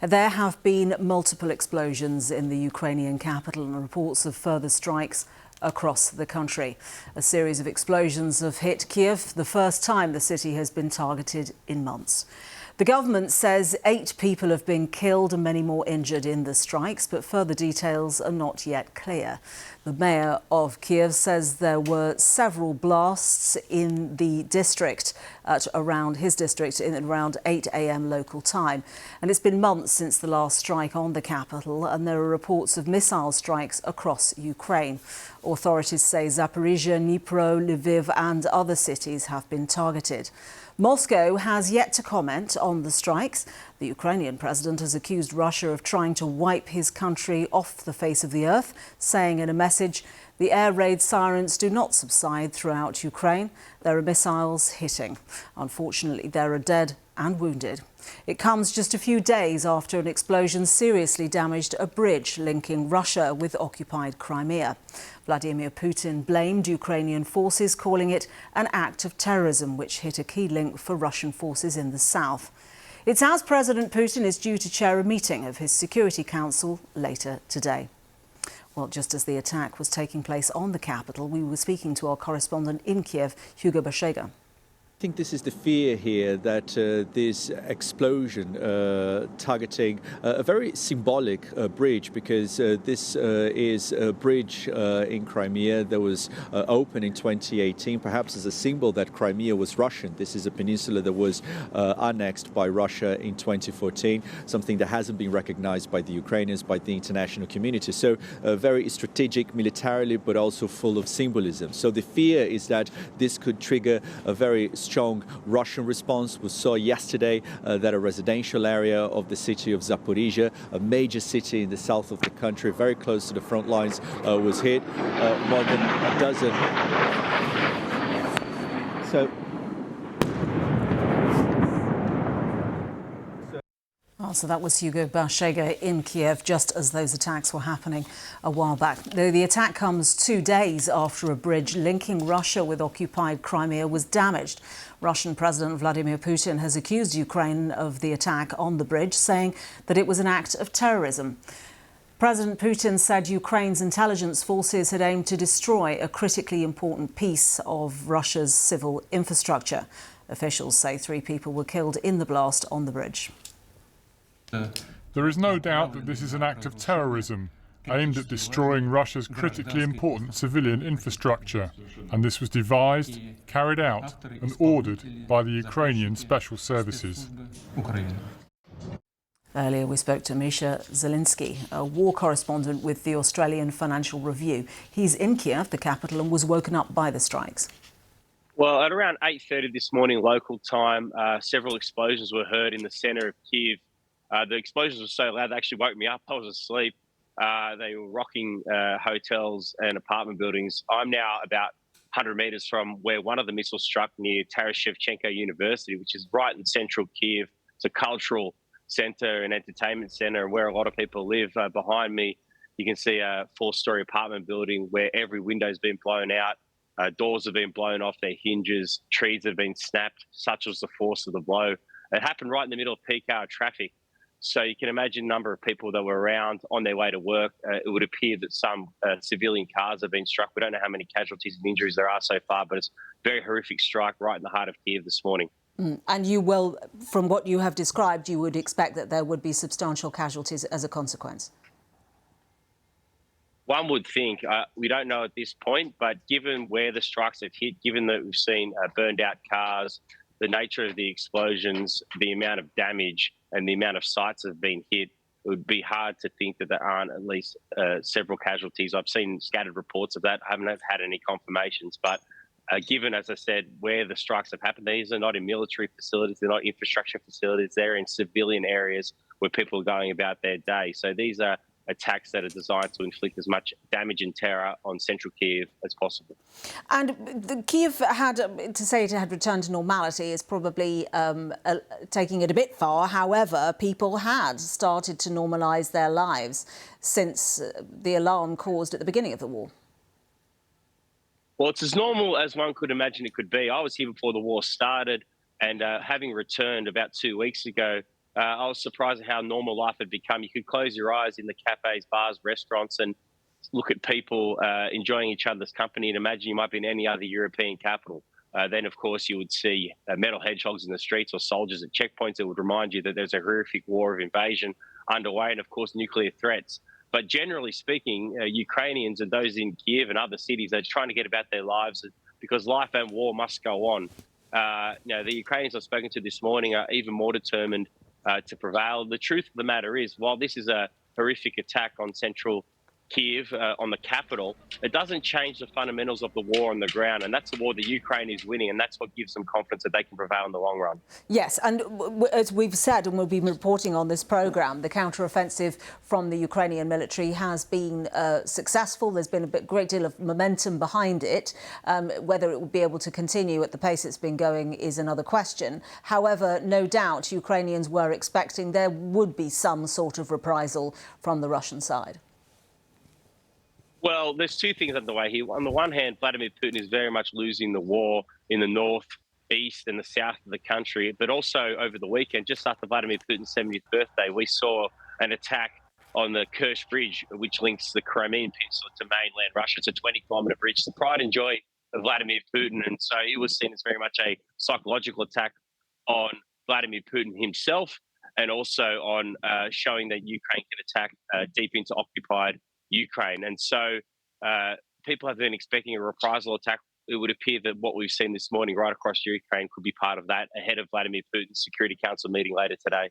There have been multiple explosions in the Ukrainian capital and reports of further strikes across the country. A series of explosions have hit Kyiv, the first time the city has been targeted in months. The government says 8 people have been killed and many more injured in the strikes, but further details are not yet clear. The mayor of Kyiv says there were several blasts in the district at around 8 a.m. local time. And it's been months since the last strike on the capital, and there are reports of missile strikes across Ukraine. Authorities say Zaporizhzhia, Dnipro, Lviv and other cities have been targeted. Moscow has yet to comment on the strikes. The Ukrainian president has accused Russia of trying to wipe his country off the face of the earth, saying in a message, the air raid sirens do not subside throughout Ukraine. There are missiles hitting. Unfortunately, there are dead and wounded. It comes just a few days after an explosion seriously damaged a bridge linking Russia with occupied Crimea. Vladimir Putin blamed Ukrainian forces, calling it an act of terrorism, which hit a key link for Russian forces in the south. It's as President Putin is due to chair a meeting of his Security Council later today. Well, just as the attack was taking place on the capital, we were speaking to our correspondent in Kyiv, Hugo Bachega. I think this is the fear here that this explosion targeting a very symbolic bridge, because this is a bridge in Crimea that was opened in 2018, perhaps as a symbol that Crimea was Russian. This is a peninsula that was annexed by Russia in 2014, something that hasn't been recognized by the Ukrainians, by the international community. So very strategic militarily, but also full of symbolism. So the fear is that this could trigger a very strong Russian response. We saw yesterday that a residential area of the city of Zaporizhzhia, a major city in the south of the country, very close to the front lines, was hit. More than a dozen. So that was Hugo Bachega in Kyiv just as those attacks were happening a while back. The attack comes 2 days after a bridge linking Russia with occupied Crimea was damaged. Russian President Vladimir Putin has accused Ukraine of the attack on the bridge, saying that it was an act of terrorism. President Putin said Ukraine's intelligence forces had aimed to destroy a critically important piece of Russia's civil infrastructure. Officials say 3 people were killed in the blast on the bridge. There is no doubt that this is an act of terrorism aimed at destroying Russia's critically important civilian infrastructure, and this was devised, carried out and ordered by the Ukrainian special services. Earlier we spoke to Misha Zelinsky, a war correspondent with the Australian Financial Review. He's in Kyiv, the capital, and was woken up by the strikes. Well, at around 8:30 this morning local time, several explosions were heard in the centre of Kyiv. The explosions were so loud they actually woke me up. I was asleep. They were rocking hotels and apartment buildings. I'm now about 100 metres from where one of the missiles struck near Taras Shevchenko University, which is right in central Kyiv. It's a cultural centre and entertainment centre, and where a lot of people live. Behind me, you can see a 4-storey apartment building where every window's been blown out. Doors have been blown off their hinges. Trees have been snapped. Such was the force of the blow. It happened right in the middle of peak hour traffic. So you can imagine the number of people that were around on their way to work. It would appear that some civilian cars have been struck. We don't know how many casualties and injuries there are so far, but it's a very horrific strike right in the heart of Kyiv this morning. And you will, from what you have described, you would expect that there would be substantial casualties as a consequence? One would think. We don't know at this point, but given where the strikes have hit, given that we've seen burned out cars, the nature of the explosions, the amount of damage and the amount of sites that have been hit, it would be hard to think that there aren't at least several casualties. I've seen scattered reports of that. I haven't had any confirmations, but given, as I said, where the strikes have happened, these are not in military facilities, they're not infrastructure facilities, they're in civilian areas where people are going about their day. So these are attacks that are designed to inflict as much damage and terror on central Kyiv as possible. And Kyiv had, to say it had returned to normality is probably taking it a bit far. However, people had started to normalise their lives since the alarm caused at the beginning of the war. Well, it's as normal as one could imagine it could be. I was here before the war started, and having returned about 2 weeks ago, I was surprised at how normal life had become. You could close your eyes in the cafes, bars, restaurants, and look at people enjoying each other's company and imagine you might be in any other European capital. Then, of course, you would see metal hedgehogs in the streets or soldiers at checkpoints that would remind you that there's a horrific war of invasion underway, and, of course, nuclear threats. But generally speaking, Ukrainians and those in Kyiv and other cities are trying to get about their lives because life and war must go on. The Ukrainians I've spoken to this morning are even more determined to prevail. The truth of the matter is, while this is a horrific attack on central Kyiv, on the capital, it doesn't change the fundamentals of the war on the ground. And that's the war that Ukraine is winning. And that's what gives them confidence that they can prevail in the long run. Yes, and as we've said, and we'll be reporting on this programme, the counter-offensive from the Ukrainian military has been successful. There's been a great deal of momentum behind it. Whether it will be able to continue at the pace it's been going is another question. However, no doubt Ukrainians were expecting there would be some sort of reprisal from the Russian side. Well, there's two things underway here. On the one hand, Vladimir Putin is very much losing the war in the north, east and the south of the country. But also over the weekend, just after Vladimir Putin's 70th birthday, we saw an attack on the Kerch Bridge, which links the Crimean Peninsula to mainland Russia. It's a 20-kilometre bridge. The pride and joy of Vladimir Putin. And so it was seen as very much a psychological attack on Vladimir Putin himself and also on showing that Ukraine can attack deep into occupied Ukraine. And so people have been expecting a reprisal attack. It would appear that what we've seen this morning right across Ukraine could be part of that ahead of Vladimir Putin's Security Council meeting later today.